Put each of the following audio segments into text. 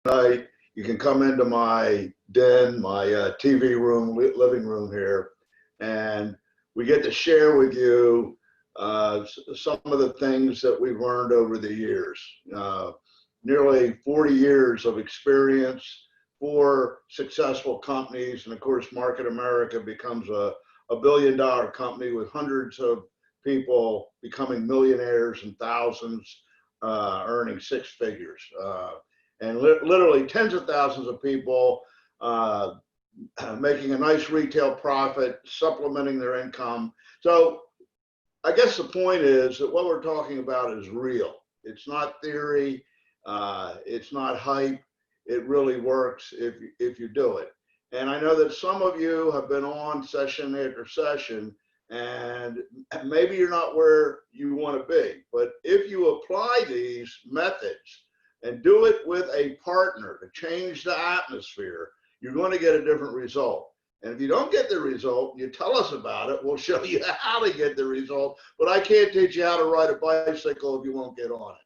night. You can come into my den, my TV room, living room here, and we get to share with you some of the things that we've learned over the years. Nearly 40 years of experience for successful companies, and of course, Market America becomes a billion-dollar company with hundreds of people becoming millionaires and thousands earning six figures. And literally tens of thousands of people making a nice retail profit, supplementing their income. So I guess the point is that what we're talking about is real. It's not theory. It's not hype. It really works if you do it. And I know that some of you have been on session after session, and maybe you're not where you want to be. But if you apply these methods and do it with a partner to change the atmosphere, you're going to get a different result. And if you don't get the result, you tell us about it. We'll show you how to get the result. But I can't teach you how to ride a bicycle if you won't get on it.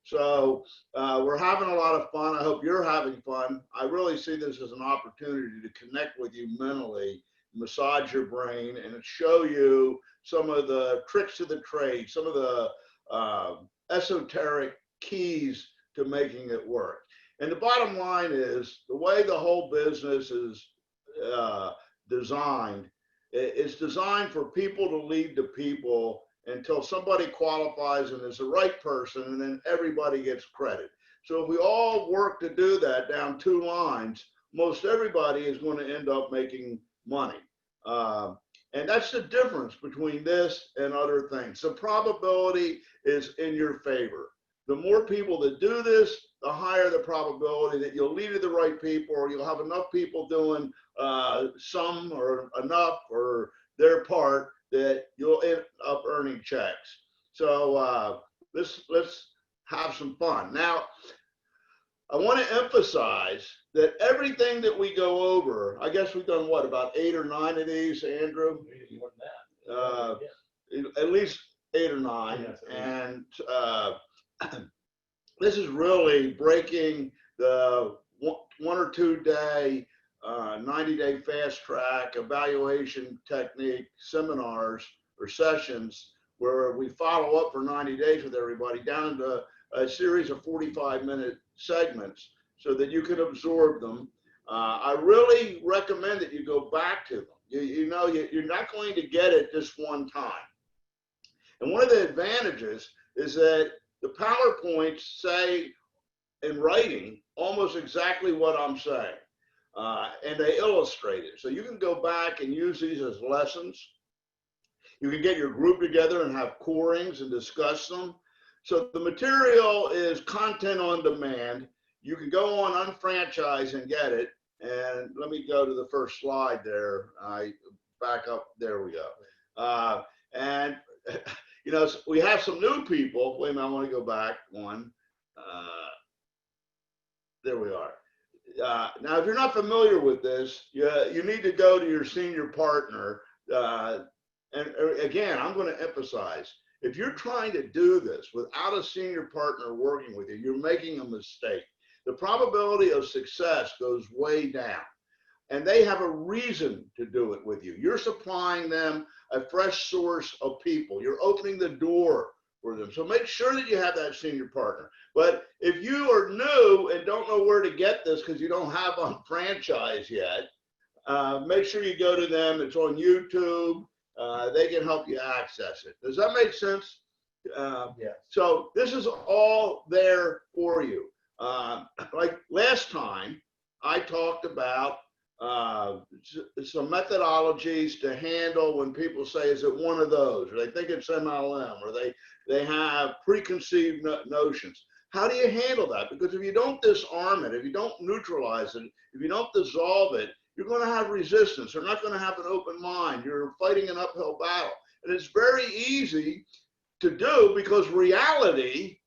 So we're having a lot of fun. I hope you're having fun. I really see this as an opportunity to connect with you mentally, massage your brain, and show you some of the tricks of the trade, some of the esoteric keys to making it work. And the bottom line is the way the whole business is designed. It's designed for people to lead to people until somebody qualifies and is the right person, and then everybody gets credit. So if we all work to do that down two lines, most everybody is going to end up making money. And that's the difference between this and other things. The probability is in your favor. The more people that do this, the higher the probability that you'll lead to the right people, or you'll have enough people doing some or enough or their part that you'll end up earning checks. So let's have some fun. Now, I want to emphasize that everything that we go over, I guess we've done what, about 8 or 9 of these, Andrew? More than that. At least 8 or 9. Yes, and this is really breaking the 1 or 2 day, 90-day fast track evaluation technique seminars or sessions where we follow up for 90 days with everybody down into a series of 45-minute segments so that you can absorb them. I really recommend that you go back to them. You're not going to get it just one time. And one of the advantages is that the PowerPoints say in writing almost exactly what I'm saying. And they illustrate it. So you can go back and use these as lessons. You can get your group together and have corings and discuss them. So the material is content on demand. You can go on UnFranchise and get it. And let me go to the first slide there. I back up. There we go. And you know, we have some new people. Wait a minute, I want to go back one. There we are. Now, if you're not familiar with this, you need to go to your senior partner. And again, I'm going to emphasize, if you're trying to do this without a senior partner working with you, you're making a mistake. The probability of success goes way down. And they have a reason to do it with you. You're supplying them a fresh source of people. You're opening the door for them. So make sure that you have that senior partner. But if you are new and don't know where to get this because you don't have UnFranchise yet, make sure you go to them. It's on YouTube. They can help you access it. Does that make sense? Yes. So this is all there for you. Like last time, I talked about some methodologies to handle when people say, is it one of those? Or they think it's MLM, or they have preconceived notions. How do you handle that? Because if you don't disarm it, if you don't neutralize it, if you don't dissolve it, you're going to have resistance. You're not going to have an open mind. You're fighting an uphill battle. And it's very easy to do because reality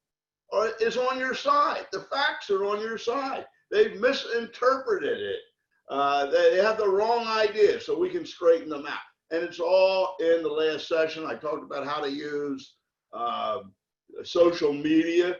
is on your side. The facts are on your side. They've misinterpreted it. They have the wrong idea, so we can straighten them out. And it's all in the last session. I talked about how to use social media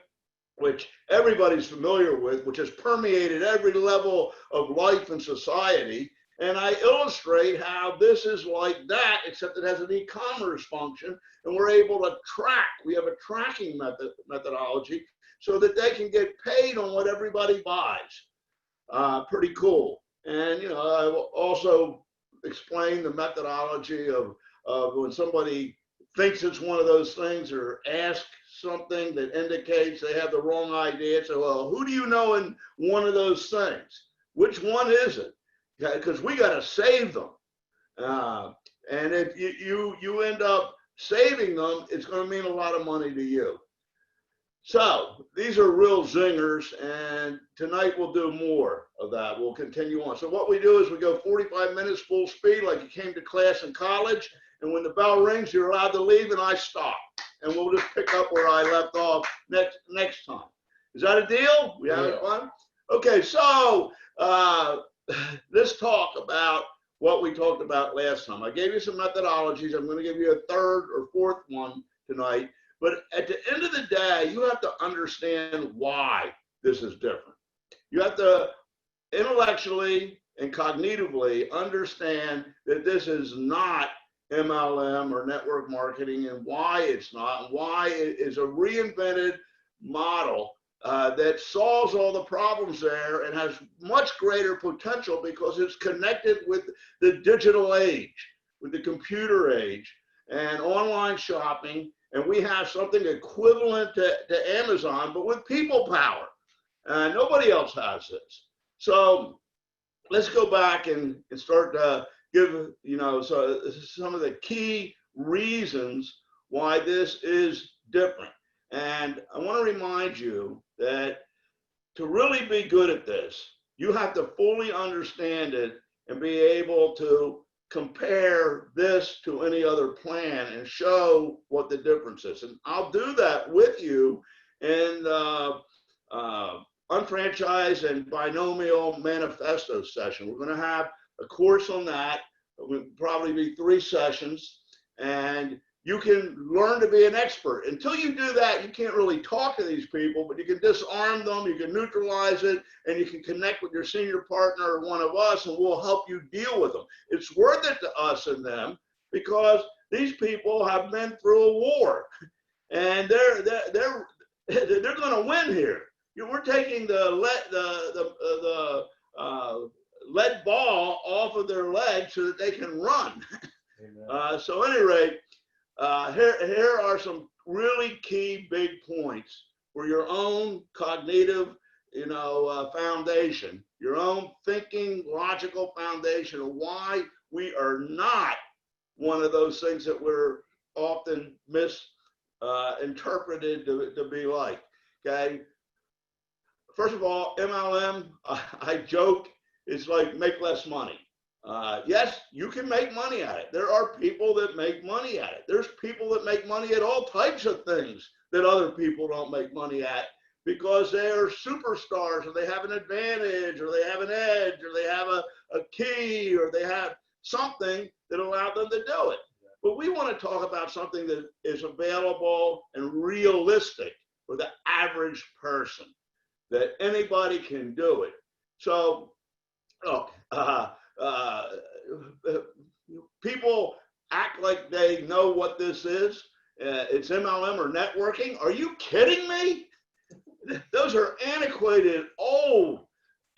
which everybody's familiar with, which has permeated every level of life and society. And I illustrate how this is like that, except it has an e-commerce function, and we're able to track. We have a tracking methodology so that they can get paid on what everybody buys. Pretty cool. And, you know, I will also explain the methodology of when somebody thinks it's one of those things or asks something that indicates they have the wrong idea. So, well, who do you know in one of those things? Which one is it? Because we got to save them. And if you end up saving them, it's going to mean a lot of money to you. So these are real zingers, and tonight we'll do more of that. We'll continue on. So what we do is we go 45 minutes full speed like you came to class in college, and when the bell rings, you're allowed to leave, and I stop. And we'll just pick up where I left off next time. Is that a deal? We having fun? Okay, so let's talk about what we talked about last time. I gave you some methodologies. I'm going to give you a third or fourth one tonight. But at the end of the day, you have to understand why this is different. You have to intellectually and cognitively understand that this is not MLM or network marketing, and why it's not, and why it is a reinvented model that solves all the problems there and has much greater potential because it's connected with the digital age, with the computer age and online shopping. And we have something equivalent to Amazon, but with people power. Nobody else has this. So let's go back and start to give, you know, so some of the key reasons why this is different. And I want to remind you that to really be good at this, you have to fully understand it and be able to compare this to any other plan and show what the difference is. And I'll do that with you in Unfranchise and Binomial Manifesto session. We're going to have a course on that. It will probably be 3 sessions, and you can learn to be an expert. Until you do that, you can't really talk to these people, but you can disarm them, you can neutralize it, and you can connect with your senior partner or one of us, and we'll help you deal with them. It's worth it to us and them because these people have been through a war, and they're going to win here. We're taking the lead ball off of their legs so that they can run. So at any rate, here are some really key big points for your own cognitive, foundation, your own thinking, logical foundation of why we are not one of those things that we're often misinterpreted to be like. Okay. First of all, MLM, I joke, it's like make less money. Yes, you can make money at it. There are people that make money at it. There's people that make money at all types of things that other people don't make money at because they're superstars, or they have an advantage, or they have an edge, or they have a key, or they have something that allowed them to do it. But we want to talk about something that is available and realistic for the average person, that anybody can do it. So, look, people act like they know what this is. It's MLM or networking. Are you kidding me? Those are antiquated, old,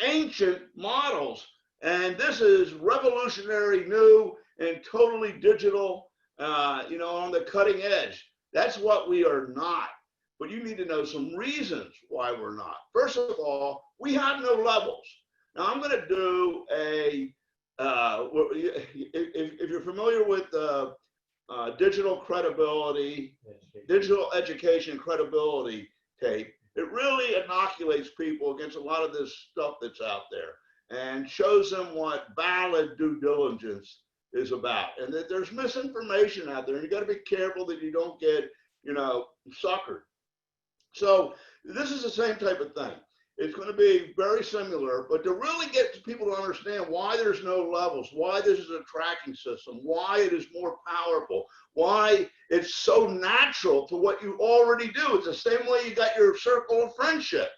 ancient models. And this is revolutionary, new, and totally digital, on the cutting edge. That's what we are not. But you need to know some reasons why we're not. First of all, we have no levels. Now, I'm going to do if you're familiar with digital credibility, digital education credibility tape, it really inoculates people against a lot of this stuff that's out there and shows them what valid due diligence is about, and that there's misinformation out there, and you got to be careful that you don't get, suckered. So this is the same type of thing. it's going to be very similar, but to really get people to understand why there's no levels, why this is a tracking system, why it is more powerful, why it's so natural to what you already do. It's the same way you got your circle of friendship.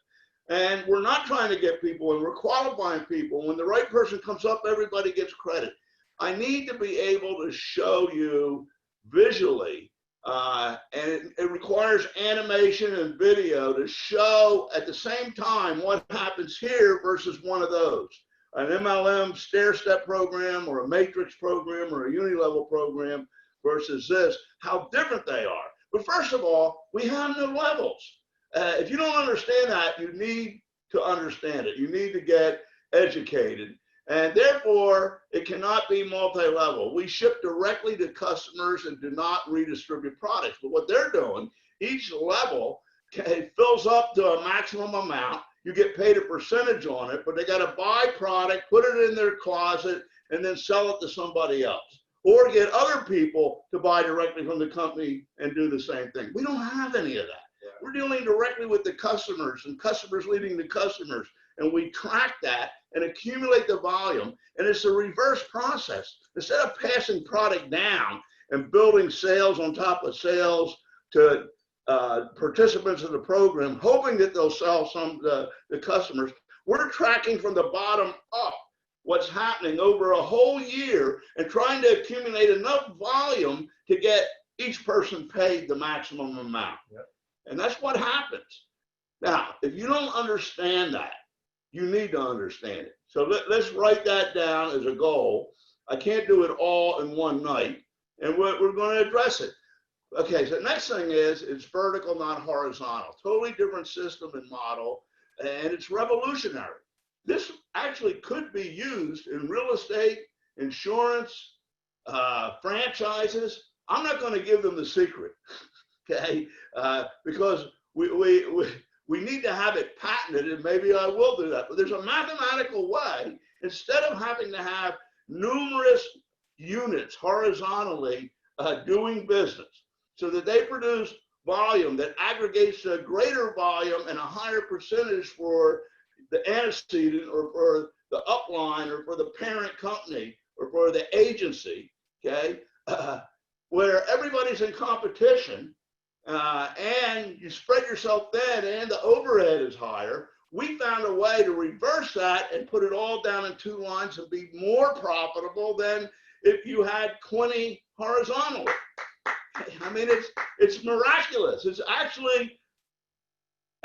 And we're not trying to get people, and we're qualifying people. When the right person comes up, everybody gets credit. I need to be able to show you visually, and it requires animation and video to show at the same time what happens here versus one of those. An MLM stair-step program or a matrix program or a uni-level program versus this, how different they are. But first of all, we have no levels. If you don't understand that, you need to understand it. You need to get educated. And therefore, it cannot be multi-level. We ship directly to customers and do not redistribute products. But what they're doing, each level fills up to a maximum amount. You get paid a percentage on it, but they got to buy product, put it in their closet, and then sell it to somebody else. Or get other people to buy directly from the company and do the same thing. We don't have any of that. We're dealing directly with the customers and customers leading to customers. And we track that and accumulate the volume. And it's a reverse process. Instead of passing product down and building sales on top of sales to participants in the program, hoping that they'll sell some to the customers, we're tracking from the bottom up what's happening over a whole year and trying to accumulate enough volume to get each person paid the maximum amount. Yep. And that's what happens. Now, if you don't understand that, you need to understand it. So let's write that down as a goal. I can't do it all in one night, and we're going to address it. Okay, so the next thing is it's vertical, not horizontal. Totally different system and model, and it's revolutionary. This actually could be used in real estate, insurance, franchises. I'm not going to give them the secret, okay, because we need to have it patented, and maybe I will do that. But there's a mathematical way, instead of having to have numerous units horizontally doing business, so that they produce volume that aggregates to a greater volume and a higher percentage for the antecedent or for the upline or for the parent company or for the agency, okay, where everybody's in competition, and you spread yourself thin and the overhead is higher. We found a way to reverse that and put it all down in two lines and be more profitable than if you had 20 horizontally. I mean, it's miraculous. It's actually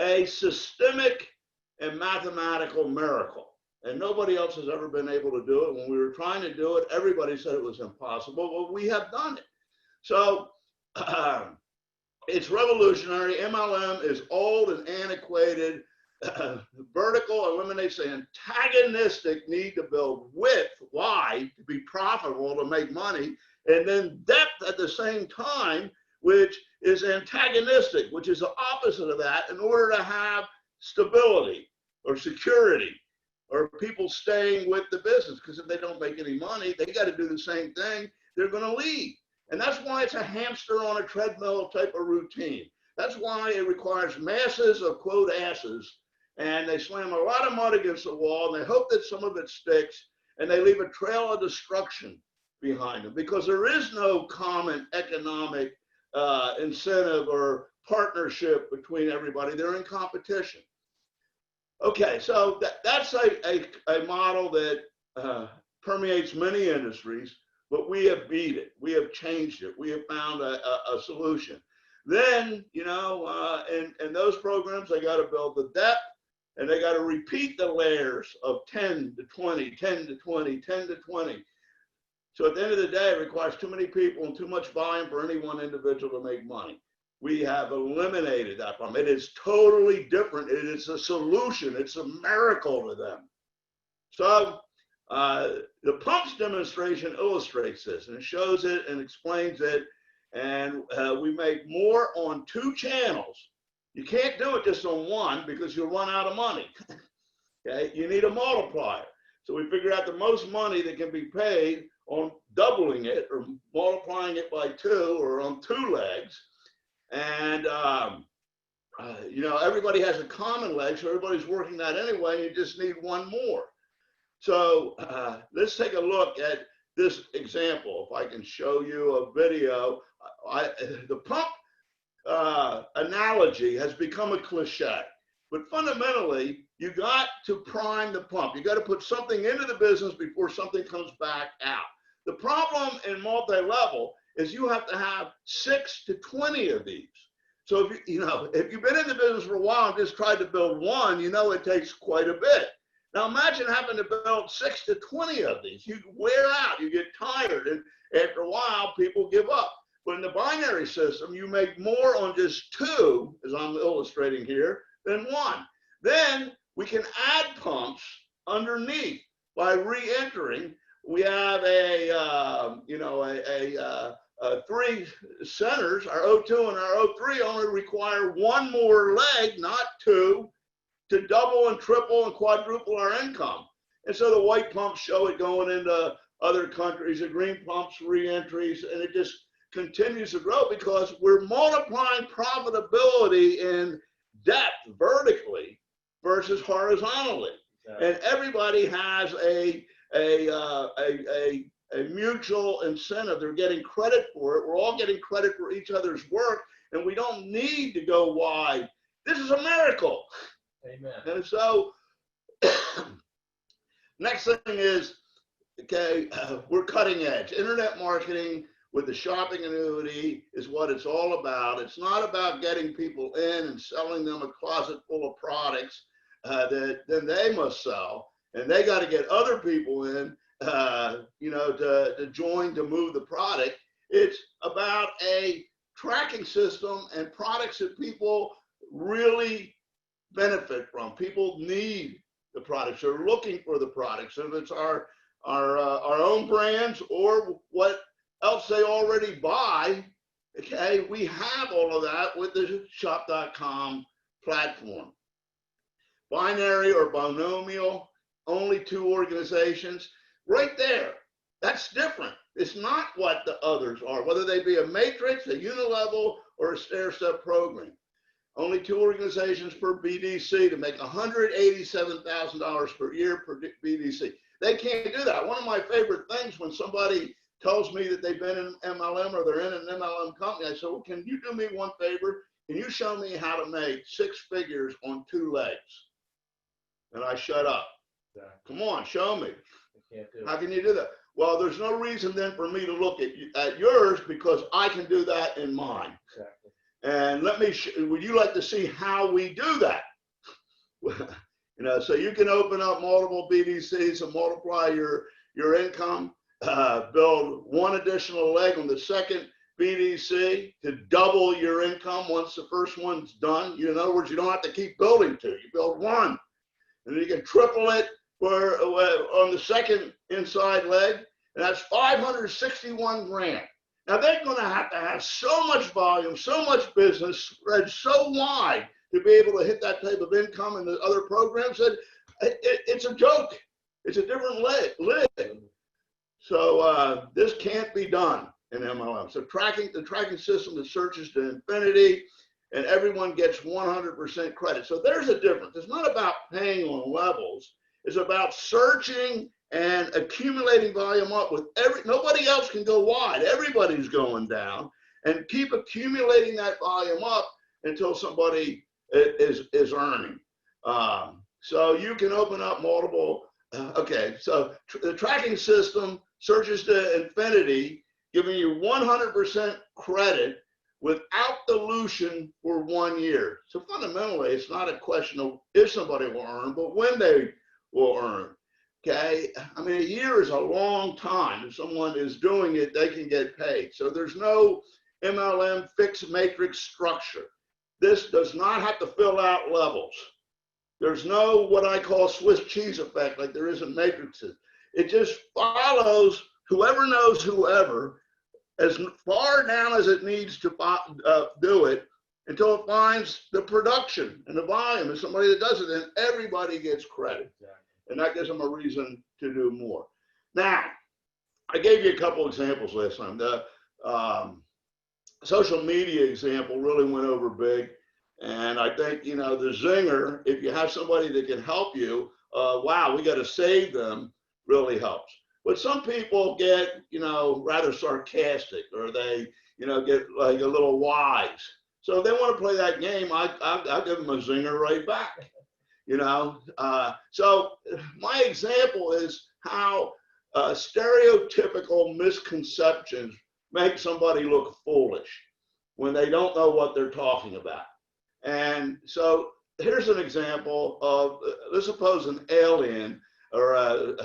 a systemic and mathematical miracle. And nobody else has ever been able to do it. When we were trying to do it, everybody said it was impossible. Well, we have done it. So it's revolutionary. MLM is old and antiquated. Vertical eliminates the antagonistic need to build width, wide, to be profitable, to make money, and then depth at the same time, which is antagonistic, which is the opposite of that, in order to have stability or security or people staying with the business. Because if they don't make any money, they got to do the same thing. They're going to leave. And that's why it's a hamster on a treadmill type of routine. That's why it requires masses of quote asses, and they slam a lot of mud against the wall, and they hope that some of it sticks, and they leave a trail of destruction behind them, because there is no common economic incentive or partnership between everybody. They're in competition. Okay, so that's a model that permeates many industries, but we have beat it. We have changed it. We have found a solution. Then, you know, in those programs, they got to build the depth, and they got to repeat the layers of 10 to 20, 10 to 20, 10 to 20. So at the end of the day, it requires too many people and too much volume for any one individual to make money. We have eliminated that problem. It is totally different. It is a solution. It's a miracle to them. So the pumps demonstration illustrates this, and it shows it and explains it. And we make more on 2 channels. You can't do it just on one, because you'll run out of money. Okay, you need a multiplier. So we figured out the most money that can be paid on doubling it or multiplying it by 2 or on 2 legs. And you know, everybody has a common leg, so everybody's working that anyway. You just need one more. So let's take a look at this example. If I can show you a video, the pump analogy has become a cliche, but fundamentally, you got to prime the pump. You got to put something into the business before something comes back out. The problem in multi-level is you have to have 6 to 20 of these. So if if you've been in the business for a while and just tried to build one, you know it takes quite a bit. Now imagine having to build 6 to 20 of these. You wear out, you get tired, and after a while, people give up. But in the binary system, you make more on just 2, as I'm illustrating here, than 1. Then we can add pumps underneath by re-entering. We have three centers. Our O2 and our O3 only require 1 more leg, not 2, to double and triple and quadruple our income. And so the white pumps show it going into other countries, the green pumps re-entries, and it just continues to grow because we're multiplying profitability in depth vertically versus horizontally. Yeah. And everybody has a mutual incentive. They're getting credit for it. We're all getting credit for each other's work, and we don't need to go wide. This is a miracle. Amen. And so next thing is, okay, we're cutting edge. Internet marketing with the shopping annuity is what it's all about. It's not about getting people in and selling them a closet full of products that then they must sell, and they got to get other people in, to join to move the product. It's about a tracking system and products that people really benefit from. People need the products. They're looking for the products. If it's our own brands or what else they already buy, okay, we have all of that with the shop.com platform. Binary or binomial, only 2 organizations, right there. That's different. It's not what the others are, whether they be a matrix, a unilevel, or a stair-step program. Only 2 organizations per BDC to make $187,000 per year per BDC. They can't do that. One of my favorite things when somebody tells me that they've been in MLM or they're in an MLM company, I say, well, can you do me one favor? Can you show me how to make 6 figures on 2 legs? And I shut up. Yeah. Come on, show me. How can you do that? Well, there's no reason then for me to look at yours because I can do that in mine. Exactly. And would you like to see how we do that? So you can open up multiple BDCs and multiply your income, build 1 additional leg on the second BDC to double your income once the first one's done. In other words, you don't have to keep building 2. You build 1. And then you can triple it on the second inside leg, and that's 561 grand. Now they're going to have so much volume, so much business, spread so wide to be able to hit that type of income in the other programs that it's a joke. It's a different leg. So this can't be done in MLM. So the tracking system that searches to infinity, and everyone gets 100% credit. So there's a difference. It's not about paying on levels. It's about searching and accumulating volume up with nobody else can go wide. Everybody's going down, and keep accumulating that volume up until somebody is earning. So you can open up multiple. So the tracking system searches to infinity, giving you 100% credit without dilution for 1 year. So fundamentally, it's not a question of if somebody will earn, but when they will earn. Okay, I mean, a year is a long time. If someone is doing it, they can get paid. So there's no MLM fixed matrix structure. This does not have to fill out levels. There's no what I call Swiss cheese effect like there is in matrices. It just follows whoever knows whoever as far down as it needs to do it until it finds the production and the volume and somebody that does it, and everybody gets credit. Exactly. And that gives them a reason to do more. Now, I gave you a couple examples last time. The social media example really went over big. And I think, you know, the zinger, if you have somebody that can help you, wow, we got to save them, really helps. But some people get, you know, rather sarcastic, or they, you know, get like a little wise. So if they want to play that game, I'll give them a zinger right back, you know. So my example is how stereotypical misconceptions make somebody look foolish when they don't know what they're talking about. And so here's an example of, let's suppose an alien or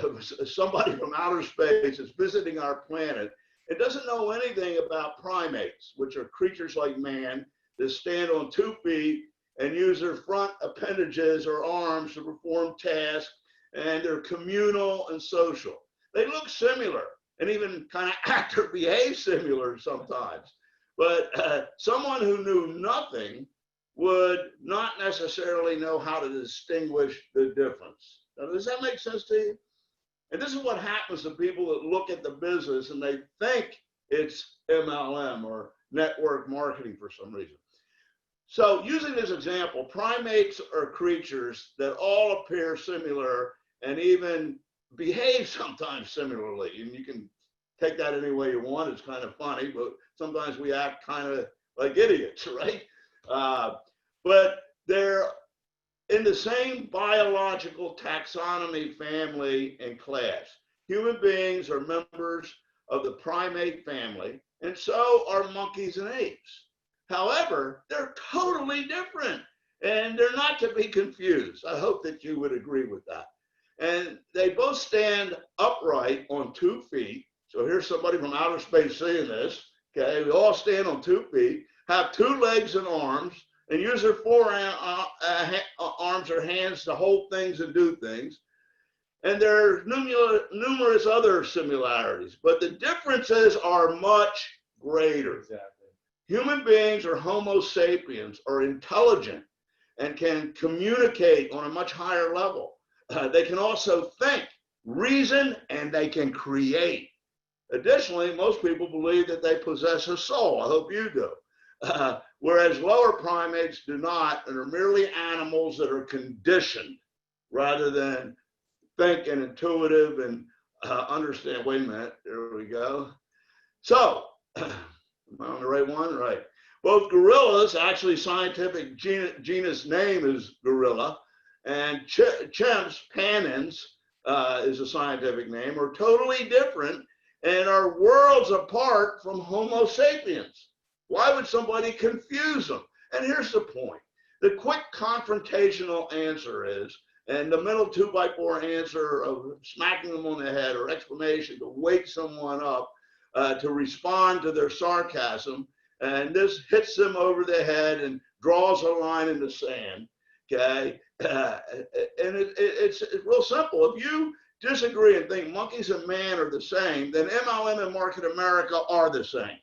somebody from outer space is visiting our planet. It doesn't know anything about primates, which are creatures like man that stand on 2 feet and use their front appendages or arms to perform tasks, and they're communal and social. They look similar and even kind of act or behave similar sometimes. But someone who knew nothing would not necessarily know how to distinguish the difference. Now, does that make sense to you? And this is what happens to people that look at the business and they think it's MLM or network marketing for some reason. So using this example, primates are creatures that all appear similar and even behave sometimes similarly. And you can take that any way you want. It's kind of funny, but sometimes we act kind of like idiots, right? But they're in the same biological taxonomy, family, and class. Human beings are members of the primate family, and so are monkeys and apes. However, they're totally different, and they're not to be confused. I hope that you would agree with that. And they both stand upright on 2 feet. So here's somebody from outer space saying this. Okay, we all stand on 2 feet, have 2 legs and arms, and use their arms or hands to hold things and do things. And there are numerous other similarities, but the differences are much greater. Exactly. Human beings or Homo sapiens are intelligent and can communicate on a much higher level. They can also think, reason, and they can create. Additionally, most people believe that they possess a soul. I hope you do. Whereas lower primates do not, and are merely animals that are conditioned rather than think and intuitive and understand. Wait a minute, there we go. So, am I on the right one? Right. Both gorillas, actually scientific genus name is gorilla, and chimps, panins is a scientific name, are totally different and are worlds apart from Homo sapiens. Why would somebody confuse them? And here's the point. The quick confrontational answer is, and the middle 2x4 answer of smacking them on the head or explanation to wake someone up to respond to their sarcasm, and this hits them over the head and draws a line in the sand, okay? And it's real simple. If you disagree and think monkeys and man are the same, then MLM and Market America are the same,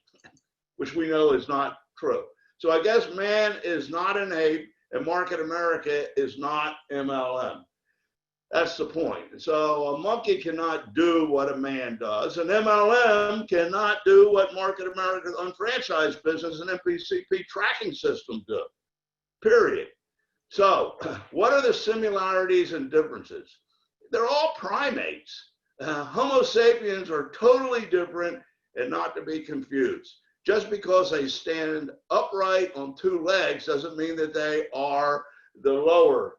which we know is not true. So I guess man is not an ape and Market America is not MLM. That's the point. So a monkey cannot do what a man does, and MLM cannot do what Market America's UnFranchise Business and MPCP tracking system do, period. So what are the similarities and differences? They're all primates. Homo sapiens are totally different and not to be confused. Just because they stand upright on 2 legs doesn't mean that they are the lower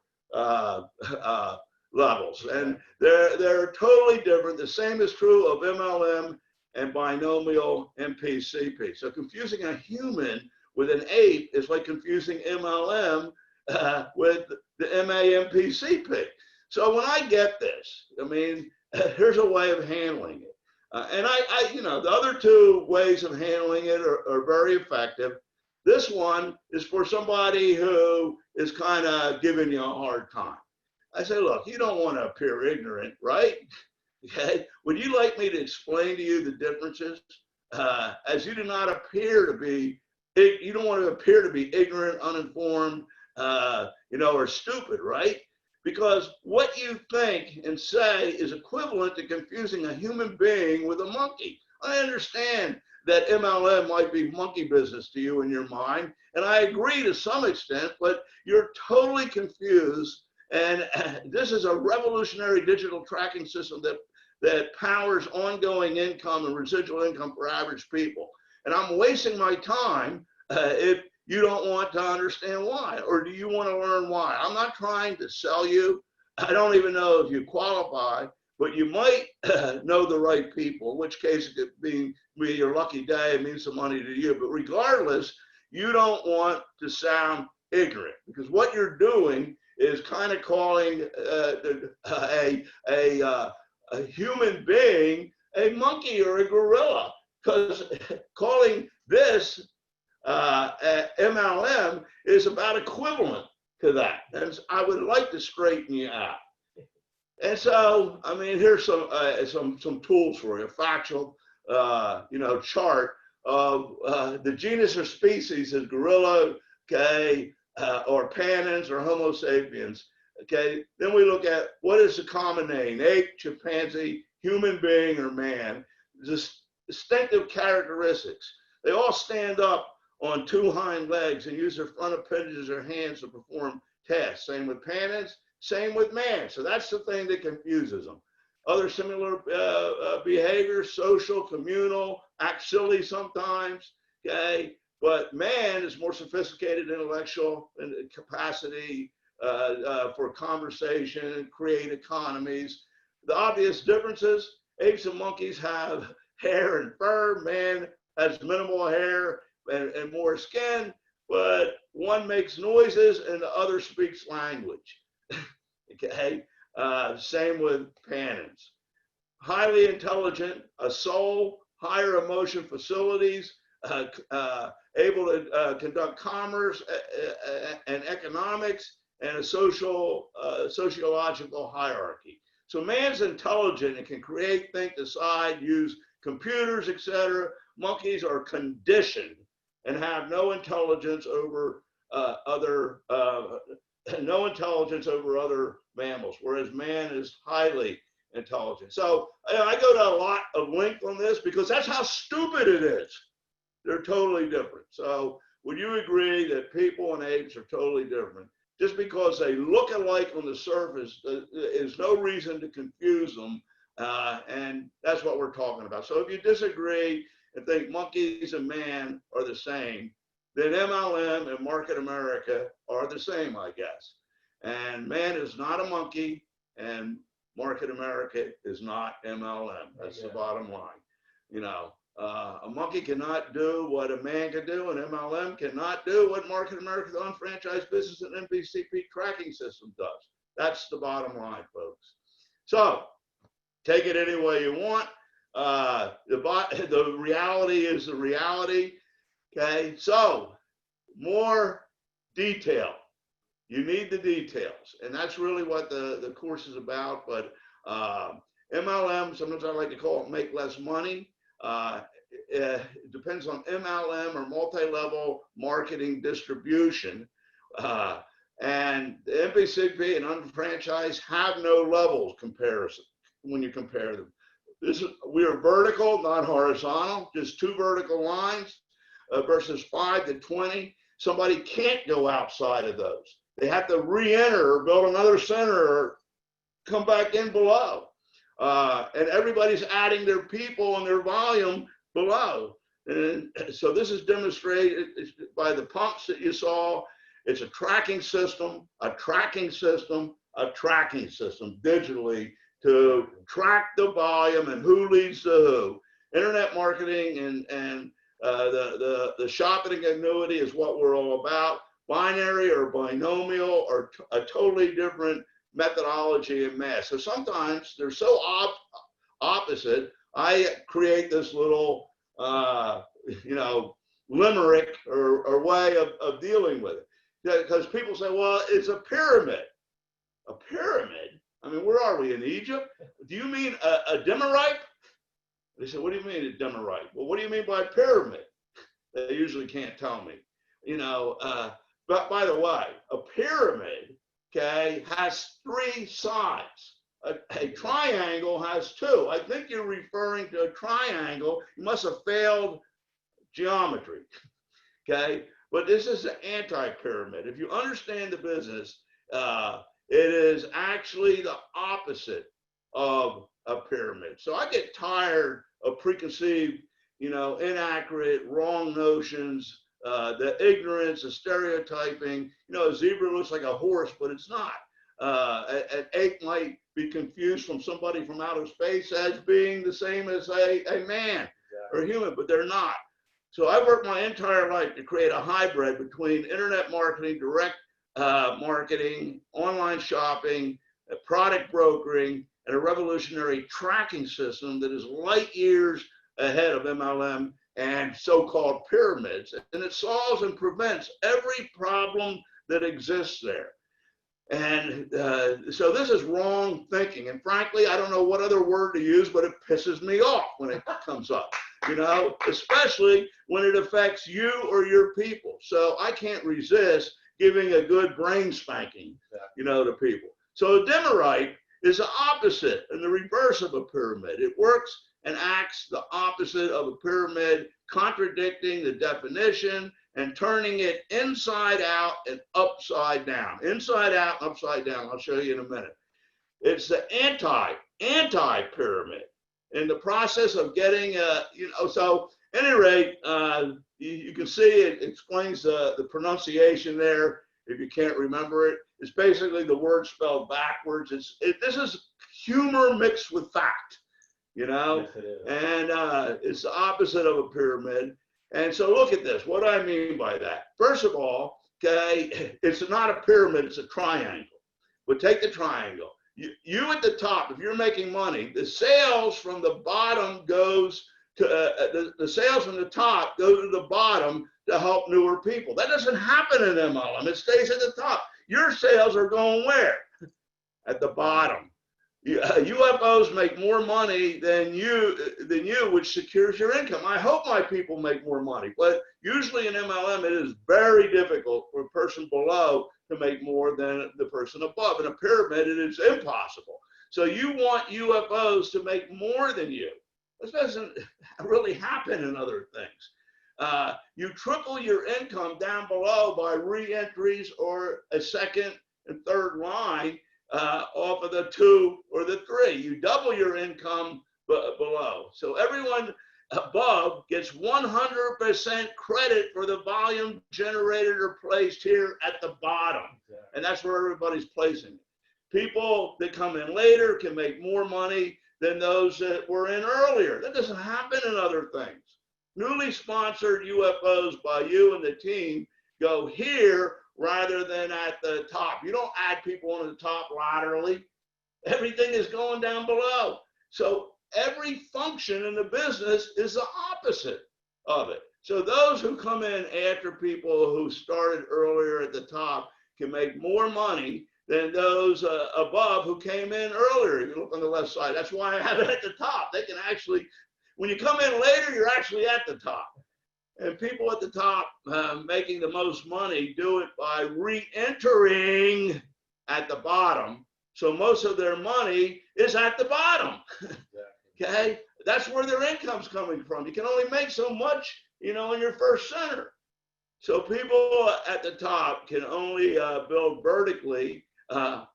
levels. And they're totally different. The same is true of MLM and binomial MPCP. So confusing a human with an ape is like confusing MLM with the MAMPCP. So when I get this, I mean, here's a way of handling it. And I, you know, the other 2 ways of handling it are very effective. This one is for somebody who is kind of giving you a hard time. I say, look, you don't want to appear ignorant, right? Okay. Would you like me to explain to you the differences? As you do not appear to be, you don't want to appear to be ignorant, uninformed, you know, or stupid, right? Because what you think and say is equivalent to confusing a human being with a monkey. I understand that MLM might be monkey business to you in your mind. And I agree to some extent, but you're totally confused. And this is a revolutionary digital tracking system that powers ongoing income and residual income for average people. And I'm wasting my time if you don't want to understand why, or do you want to learn why? I'm not trying to sell you. I don't even know if you qualify, but you might know the right people, in which case it could be your lucky day, it means some money to you. But regardless, you don't want to sound ignorant, because what you're doing is kind of calling a human being a monkey or a gorilla, because calling this MLM is about equivalent to that. And I would like to straighten you out. And so, I mean, here's some tools for you. Factual, chart of the genus or species is gorilla, okay, or panins or Homo sapiens. Okay, then we look at what is the common name: ape, chimpanzee, human being, or man. Distinctive characteristics. They all stand up on two hind legs and use their front appendages or hands to perform tasks. Same with panins, same with man. So that's the thing that confuses them. Other similar behaviors: social, communal, act silly sometimes, okay? But man is more sophisticated, intellectual capacity for conversation, create economies. The obvious differences: apes and monkeys have hair and fur. Man has minimal hair and more skin, but one makes noises and the other speaks language. Okay, same with panins. Highly intelligent, a soul, higher emotion facilities, able to conduct commerce and economics, and a sociological hierarchy. So man's intelligent and can create, think, decide, use computers, etc. Monkeys are conditioned and have no intelligence over other mammals, whereas man is highly intelligent. So I go to a lot of length on this because that's how stupid it is. They're totally different. So would you agree that people and apes are totally different? Just because they look alike on the surface is no reason to confuse them. And that's what we're talking about. So if you disagree and think monkeys and man are the same, then MLM and Market America are the same, I guess. And man is not a monkey, and Market America is not MLM. That's the bottom line. You know, a monkey cannot do what a man can do, and MLM cannot do what Market America, the UnFranchise Business, and NBCP tracking system does. That's the bottom line, folks. So take it any way you want. The reality is the reality. Okay, so more detail. You need the details, and that's really what the course is about. But MLM, sometimes I like to call it make less money. It depends on MLM or multi-level marketing distribution. And the NBCP and UnFranchise have no levels comparison when you compare them. We are vertical, not horizontal, just two vertical lines versus 5 to 20. Somebody can't go outside of those. They have to re-enter or build another center or come back in below. And everybody's adding their people and their volume below. And so this is demonstrated by the pumps that you saw. It's a tracking system digitally to track the volume and who leads to who. Internet marketing and the shopping annuity is what we're all about. Binary or binomial are a totally different methodology and math. So sometimes they're so opposite. I create this little, limerick or way of dealing with it. Because people say, well, it's a pyramid. A pyramid? I mean, where are we, in Egypt? Do you mean a demorite? They said, what do you mean a demorite? Well, what do you mean by pyramid? They usually can't tell me. But by the way, a pyramid, okay, has 3 sides. A triangle has 2. I think you're referring to a triangle. You must have failed geometry, okay? But this is an anti-pyramid. If you understand the business, it is actually the opposite of a pyramid. So I get tired of preconceived, inaccurate, wrong notions, the ignorance, the stereotyping. A zebra looks like a horse, but it's not. An ape might be confused from somebody from outer space as being the same as a man or a human, but they're not. So I worked my entire life to create a hybrid between internet marketing, direct marketing, online shopping, product brokering, and a revolutionary tracking system that is light years ahead of MLM and so-called pyramids. And it solves and prevents every problem that exists there. And so this is wrong thinking. And frankly, I don't know what other word to use, but it pisses me off when it comes up, especially when it affects you or your people. So I can't resist giving a good brain spanking, to people. So a Demerite is the opposite and the reverse of a pyramid. It works and acts the opposite of a pyramid, contradicting the definition and turning it inside out and upside down. Inside out, upside down. I'll show you in a minute. It's the anti-pyramid. In the process of getting, so at any rate, you can see it explains the pronunciation there. If you can't remember it, it's basically the word spelled backwards. This is humor mixed with fact, Yes, it is. and it's the opposite of a pyramid. And so look at this. What do I mean by that? First of all, okay, it's not a pyramid, it's a triangle. But take the triangle. You at the top, if you're making money, the sales from the bottom goes to, the sales from the top go to the bottom to help newer people. That doesn't happen in MLM. It stays at the top. Your sales are going where? At the bottom. UFOs make more money than you, which secures your income. I hope my people make more money, but usually in MLM, it is very difficult for a person below to make more than the person above. In a pyramid, it is impossible. So you want UFOs to make more than you. This doesn't really happen in other things. You triple your income down below by re-entries or a second and third line off of the 2 or the 3. You double your income below. So everyone above gets 100% credit for the volume generated or placed here at the bottom. Exactly. And that's where everybody's placing it. People that come in later can make more money than those that were in earlier. That doesn't happen in other things. Newly sponsored UFOs by you and the team go here rather than at the top. You don't add people on the top laterally. Everything is going down below. So every function in the business is the opposite of it. So those who come in after people who started earlier at the top can make more money than those above who came in earlier. You look on the left side. That's why I have it at the top. They can actually, when you come in later, you're actually at the top. And people at the top making the most money do it by re-entering at the bottom. So most of their money is at the bottom. Okay, that's where their income's coming from. You can only make so much, in your first center. So people at the top can only build vertically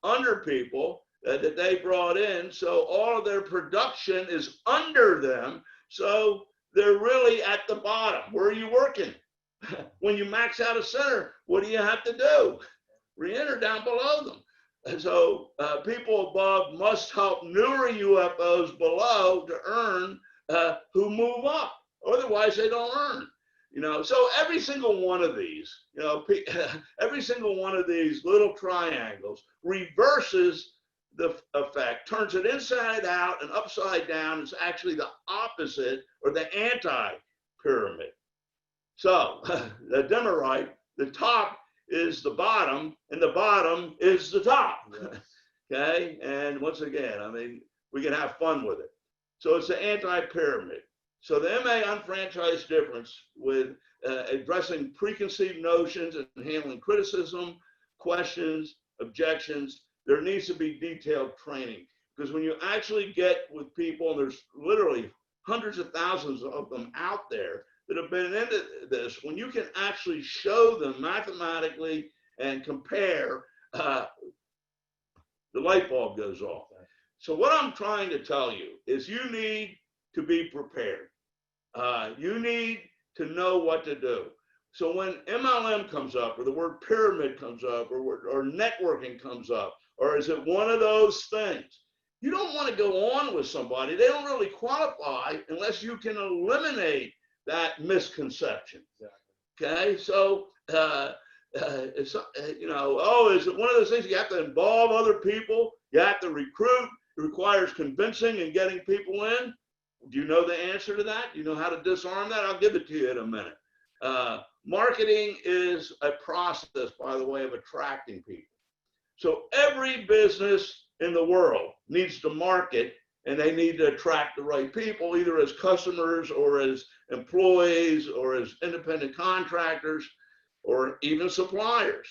under people that they brought in. So all of their production is under them. So they're really at the bottom. Where are you working? When you max out a center, what do you have to do? Re-enter down below them. And so people above must help newer UFOs below to earn who move up. Otherwise, they don't earn. So every single one of these, every single one of these little triangles reverses the effect, turns it inside out and upside down. It's actually the opposite or the anti-pyramid. So the Demerite, the top is the bottom and the bottom is the top. Yes. Okay. And once again, we can have fun with it. So it's the anti-pyramid. So the MA unfranchised difference with addressing preconceived notions and handling criticism, questions, objections, there needs to be detailed training, because when you actually get with people, and there's literally hundreds of thousands of them out there that have been into this, when you can actually show them mathematically and compare, the light bulb goes off. So what I'm trying to tell you is you need to be prepared. You need to know what to do. So when MLM comes up, or the word pyramid comes up, or networking comes up, or is it one of those things? You don't want to go on with somebody. They don't really qualify unless you can eliminate that misconception. Okay, so it's, oh, is it one of those things you have to involve other people? You have to recruit. It requires convincing and getting people in. Do you know the answer to that? Do you know how to disarm that? I'll give it to you in a minute. Marketing is a process, by the way, of attracting people. So every business in the world needs to market, and they need to attract the right people, either as customers or as employees or as independent contractors or even suppliers.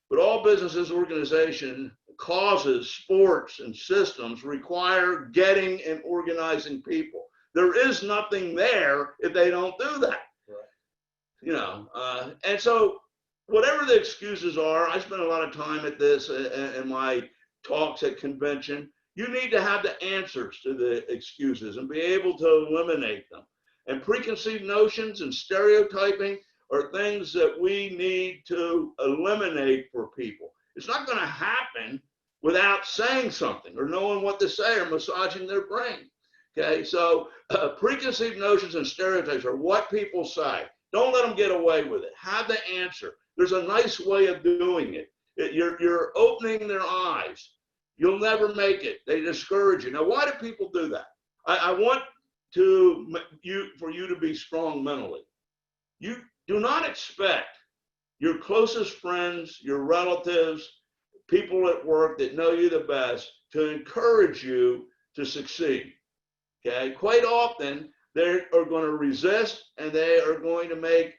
But all businesses, organization, causes, sports, and systems require getting and organizing people. There is nothing there if they don't do that. Right. And so whatever the excuses are, I spend a lot of time at this in my talks at convention. You need to have the answers to the excuses and be able to eliminate them. And preconceived notions and stereotyping are things that we need to eliminate for people. It's not going to happen without saying something or knowing what to say or massaging their brain. Okay, so preconceived notions and stereotypes are what people say. Don't let them get away with it. Have the answer. There's a nice way of doing it. You're opening their eyes. You'll never make it. They discourage you. Now, why do people do that? I want for you to be strong mentally. You do not expect your closest friends, your relatives, people at work that know you the best to encourage you to succeed. Okay, quite often they are going to resist and they are going to make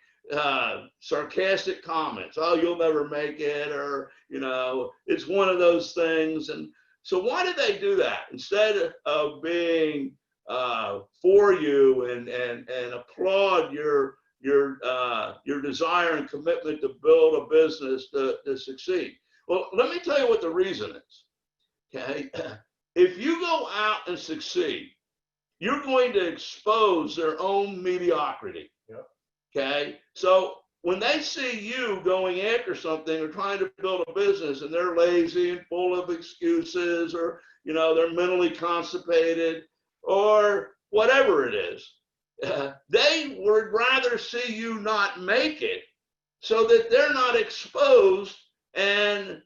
sarcastic comments. Oh, you'll never make it, or it's one of those things. And so why do they do that? Instead of being for you and applaud your desire and commitment to build a business to succeed. Well, let me tell you what the reason is. Okay, if you go out and succeed, you're going to expose their own mediocrity. Yep. Okay, so when they see you going after something or trying to build a business and they're lazy and full of excuses, or they're mentally constipated or whatever it is, they would rather see you not make it so that they're not exposed and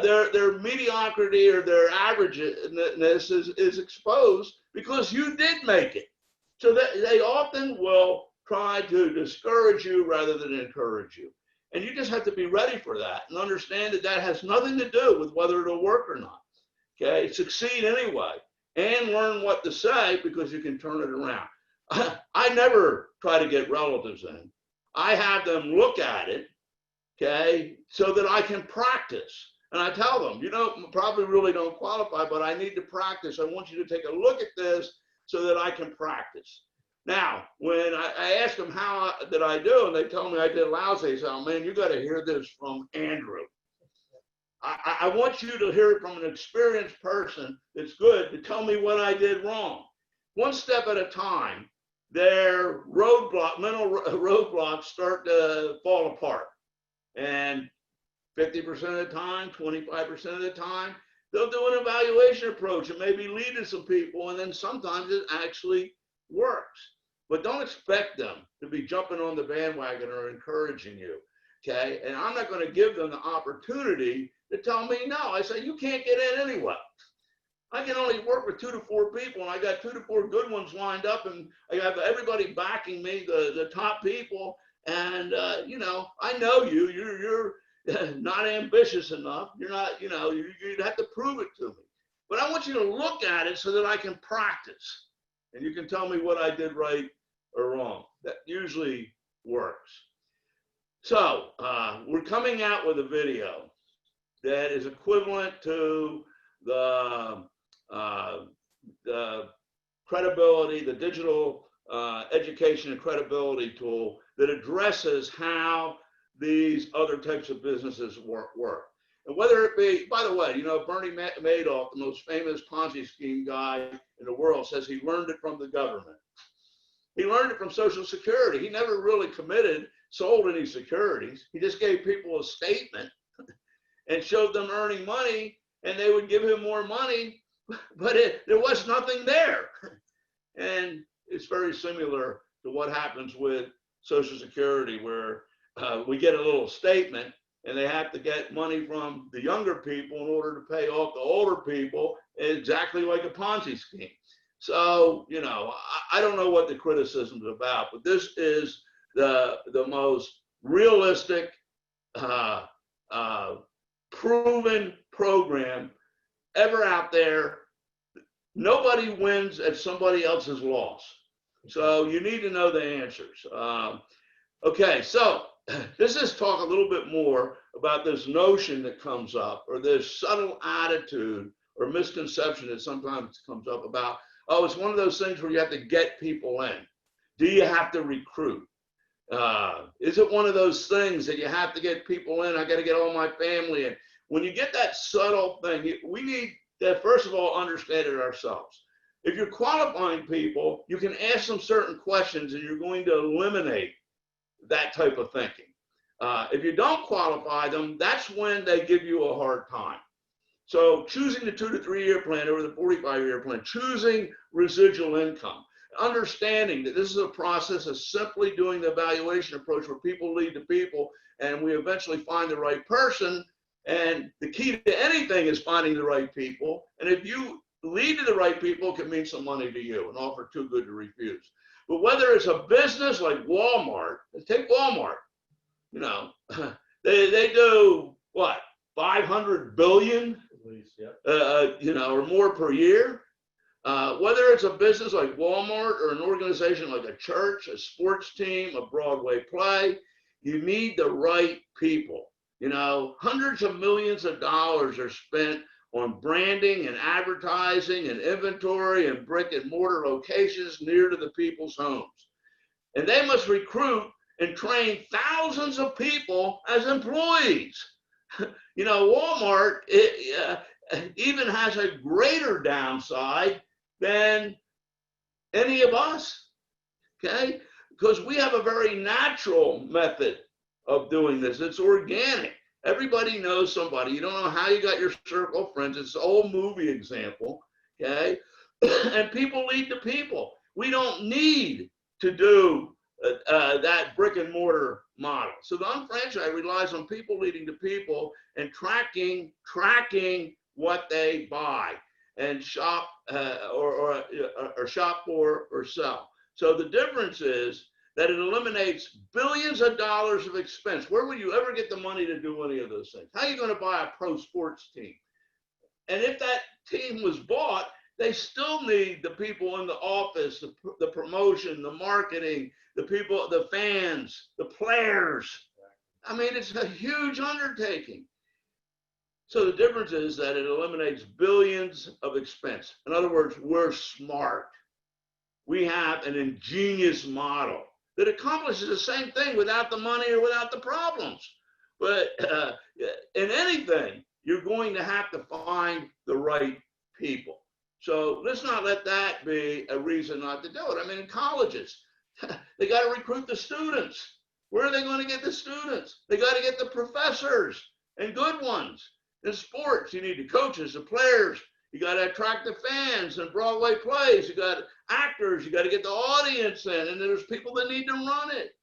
their mediocrity or their averageness is exposed because you did make it. So they often will try to discourage you rather than encourage you. And you just have to be ready for that and understand that that has nothing to do with whether it'll work or not. Okay, succeed anyway and learn what to say because you can turn it around. I never try to get relatives in. I have them look at it, okay, so that I can practice. And I tell them, probably really don't qualify, but I need to practice. I want you to take a look at this so that I can practice. Now, when I ask them how did I do, and they tell me I did lousy, I say, oh man, you got to hear this from Andrew. I want you to hear it from an experienced person that's good to tell me what I did wrong. One step at a time, their mental roadblocks start to fall apart. And 50% of the time, 25% of the time, they'll do an evaluation approach and maybe lead to some people, and then sometimes it actually works. But don't expect them to be jumping on the bandwagon or encouraging you, okay? And I'm not going to give them the opportunity to tell me no. I say, you can't get in anyway. I can only work with 2 to 4 people, and I got 2 to 4 good ones lined up, and I have everybody backing me, the top people. And, I know you. You're not ambitious enough. You're not, you'd have to prove it to me. But I want you to look at it so that I can practice. And you can tell me what I did right or wrong. That usually works. So we're coming out with a video that is equivalent to the credibility, the digital education and credibility tool that addresses how these other types of businesses work. And whether it be, by the way, Bernie Madoff, the most famous Ponzi scheme guy in the world, says he learned it from the government. He learned it from Social Security. He never really sold any securities. He just gave people a statement and showed them earning money, and they would give him more money, but there was nothing there. And it's very similar to what happens with Social Security, where we get a little statement and they have to get money from the younger people in order to pay off the older people, exactly like a Ponzi scheme. So, I don't know what the criticism is about, but this is the most realistic, proven program ever out there. Nobody wins at somebody else's loss. So you need to know the answers. Okay, so this is talk a little bit more about this notion that comes up, or this subtle attitude or misconception that sometimes comes up about, oh, it's one of those things where you have to get people in. Do you have to recruit? Is it one of those things that you have to get people in? I got to get all my family in. When you get that subtle thing, we need to, first of all, understand it ourselves. If you're qualifying people, you can ask them certain questions and you're going to eliminate that type of thinking. If you don't qualify them, that's when they give you a hard time. So choosing the 2 to 3 year plan over the 45-year plan, choosing residual income, understanding that this is a process of simply doing the evaluation approach where people lead to people and we eventually find the right person. And the key to anything is finding the right people. And if you lead to the right people, it can mean some money to you, an offer too good to refuse. But whether it's a business like Walmart, take Walmart, they do what, 500 billion, at least, yeah. Or more per year. Whether it's a business like Walmart or an organization like a church, a sports team, a Broadway play, you need the right people. Hundreds of millions of dollars are spent on branding and advertising and inventory and brick and mortar locations near to the people's homes. And they must recruit and train thousands of people as employees. Walmart even has a greater downside than any of us, okay? Because we have a very natural method of doing this. It's organic. Everybody knows somebody. You don't know how you got your circle of friends. It's an old movie example, okay? And people lead to people. We don't need to do that brick and mortar model. So the unfranchised relies on people leading to people and tracking what they buy and shop or shop for or sell. So the difference is that it eliminates billions of dollars of expense. Where would you ever get the money to do any of those things? How are you going to buy a pro sports team? And if that team was bought, they still need the people in the office, the promotion, the marketing, the people, the fans, the players. I mean, it's a huge undertaking. So the difference is that it eliminates billions of expense. In other words, we're smart. We have an ingenious model that accomplishes the same thing without the money or without the problems. But in anything, you're going to have to find the right people. So let's not let that be a reason not to do it. I mean, in colleges, they got to recruit the students. Where are they going to get the students? They got to get the professors and good ones. In sports, you need the coaches, the players. You got to attract the fans and Broadway plays. You got actors. You got to get the audience in, and there's people that need to run it.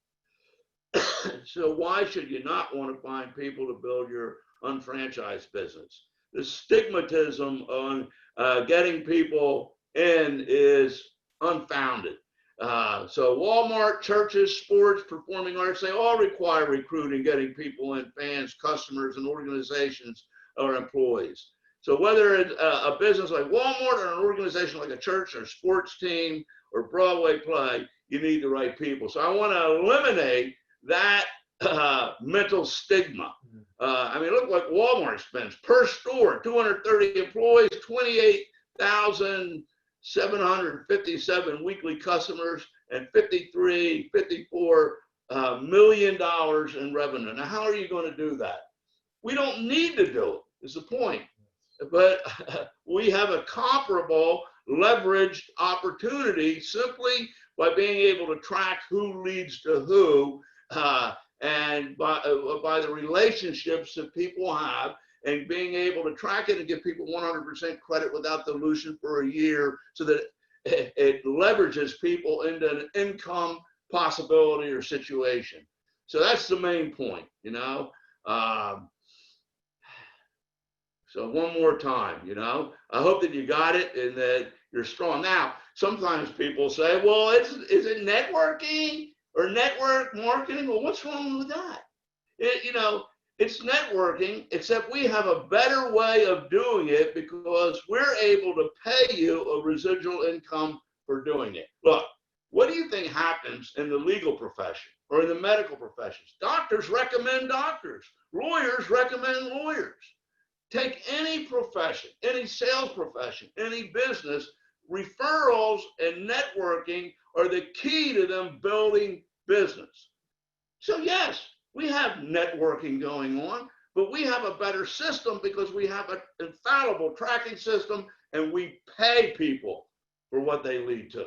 So why should you not want to find people to build your unfranchised business? The stigmatism on getting people in is unfounded. So Walmart, churches, sports, performing arts, they all require recruiting, getting people in, fans, customers, and organizations or employees. So whether it's a business like Walmart or an organization like a church or sports team or Broadway play, you need the right people. So I want to eliminate that mental stigma. I mean, look what Walmart spends per store, 230 employees, 28,757 weekly customers, and 53, 54 million dollars in revenue. Now, how are you going to do that? We don't need to do it, is the point. But we have a comparable leveraged opportunity simply by being able to track who leads to who, and by the relationships that people have, and being able to track it and give people 100% credit without dilution for a year, so that it leverages people into an income possibility or situation. So that's the main point, you know. So one more time, you know, I hope that you got it and that you're strong. Now, sometimes people say, well, is it networking or network marketing? Well, what's wrong with that? You know, it's networking, except we have a better way of doing it because we're able to pay you a residual income for doing it. Look, what do you think happens in the legal profession or in the medical professions? Doctors recommend doctors. Lawyers recommend lawyers. Take any profession, any sales profession, any business, referrals and networking are the key to them building business. So yes, we have networking going on, but we have a better system because we have an infallible tracking system and we pay people for what they lead to.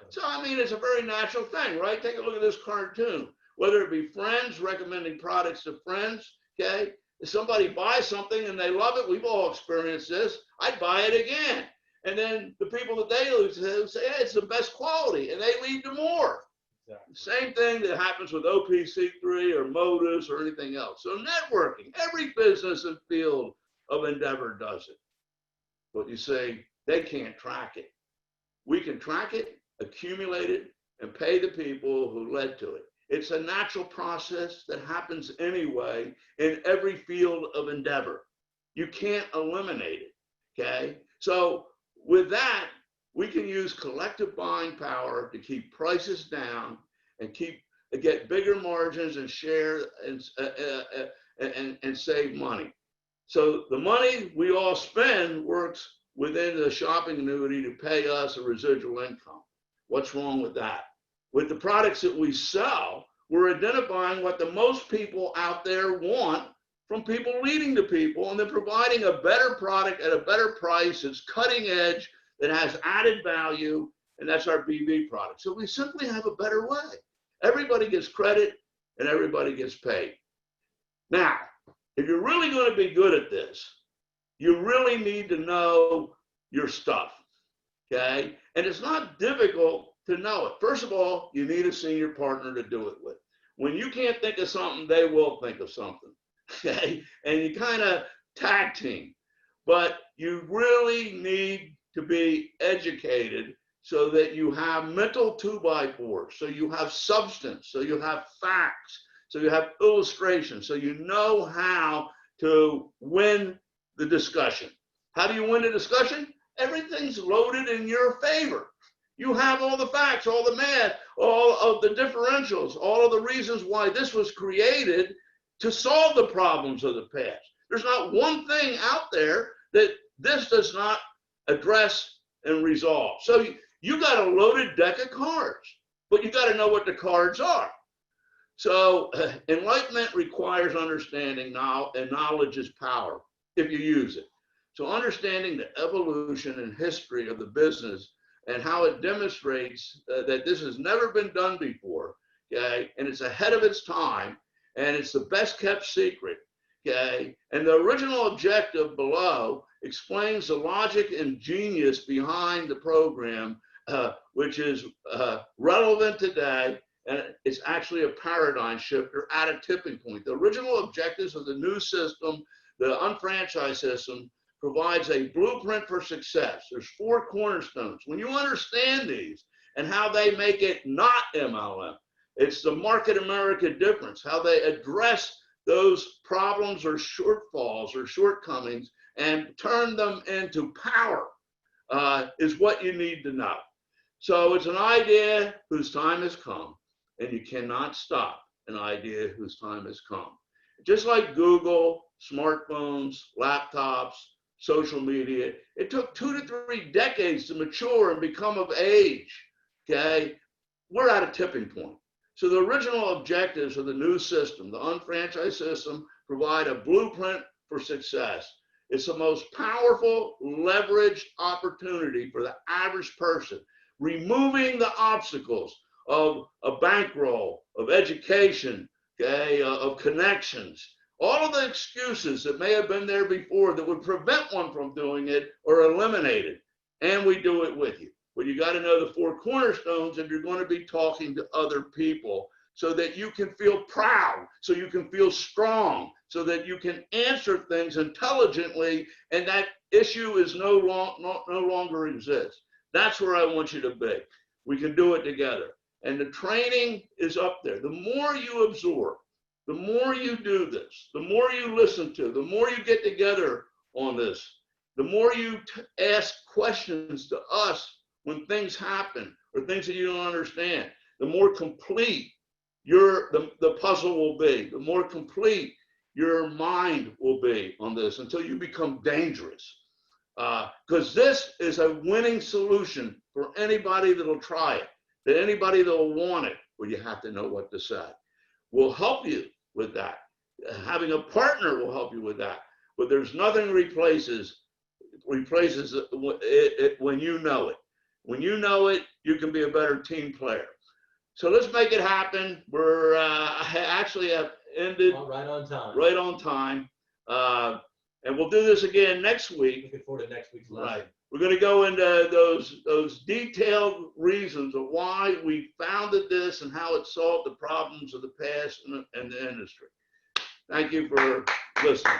So, I mean, it's a very natural thing, right? Take a look at this cartoon, whether it be friends recommending products to friends, okay? If somebody buys something and they love it, we've all experienced this, I'd buy it again. And then the people that they lose to say, hey, it's the best quality, and they lead to more. Exactly. Same thing that happens with OPC3 or Modus or anything else. So networking, every business and field of endeavor does it. But you say, they can't track it. We can track it, accumulate it, and pay the people who led to it. It's a natural process that happens anyway in every field of endeavor. You can't eliminate it, okay? So with that, we can use collective buying power to keep prices down and get bigger margins and share and save money. So the money we all spend works within the shopping annuity to pay us a residual income. What's wrong with that? With the products that we sell, we're identifying what the most people out there want from people leading to people, and then providing a better product at a better price that's cutting edge, that has added value, and that's our BV product. So we simply have a better way. Everybody gets credit and everybody gets paid. Now, if you're really going to be good at this, you really need to know your stuff, okay? And it's not difficult to know it. First of all, you need a senior partner to do it with. When you can't think of something, they will think of something, okay? And you kind of tag team. But you really need to be educated so that you have mental 2x4s, so you have substance, so you have facts, so you have illustrations, so you know how to win the discussion. How do you win the discussion? Everything's loaded in your favor. You have all the facts, all the math, all of the differentials, all of the reasons why this was created to solve the problems of the past. There's not one thing out there that this does not address and resolve. So you got a loaded deck of cards, but you got to know what the cards are. So enlightenment requires understanding now, and knowledge is power if you use it. So understanding the evolution and history of the business and how it demonstrates that this has never been done before, okay? And it's ahead of its time, and it's the best kept secret, okay? And the original objective below explains the logic and genius behind the program, which is relevant today, and it's actually a paradigm shifter at a tipping point. The original objectives of the new system, the unfranchised system, provides a blueprint for success. There's 4 cornerstones. When you understand these and how they make it not MLM, it's the market America difference, how they address those problems or shortfalls or shortcomings and turn them into power, is what you need to know. So it's an idea whose time has come, and you cannot stop an idea whose time has come. Just like Google, smartphones, laptops, social media, it took 2 to 3 decades to mature and become of age, okay? we're at a tipping point. So the original objectives of the new system, the unfranchised system, provide a blueprint for success. It's the most powerful leveraged opportunity for the average person, removing the obstacles of a bankroll, of education, okay, of connections, all of the excuses that may have been there before that would prevent one from doing it or eliminate it. And we do it with you. But you got to know the four cornerstones if you're going to be talking to other people so that you can feel proud, so you can feel strong, so that you can answer things intelligently and that issue is no longer exists. That's where I want you to be. We can do it together. And the training is up there. The more you absorb, the more you do this, the more you listen to, the more you get together on this, the more you ask questions to us when things happen or things that you don't understand, the more complete the puzzle will be, the more complete your mind will be on this until you become dangerous. Because this is a winning solution for anybody that'll try it, that anybody that'll want it. Well, you have to know what to say. We'll help you with that. Having a partner will help you with that. But there's nothing replaces it when you know it. When you know it, you can be a better team player. So let's make it happen. We're actually have ended right on time. Right on time. And we'll do this again next week. Looking forward to next week's lesson. Right. We're going to go into those detailed reasons of why we founded this and how it solved the problems of the past and the industry. Thank you for listening.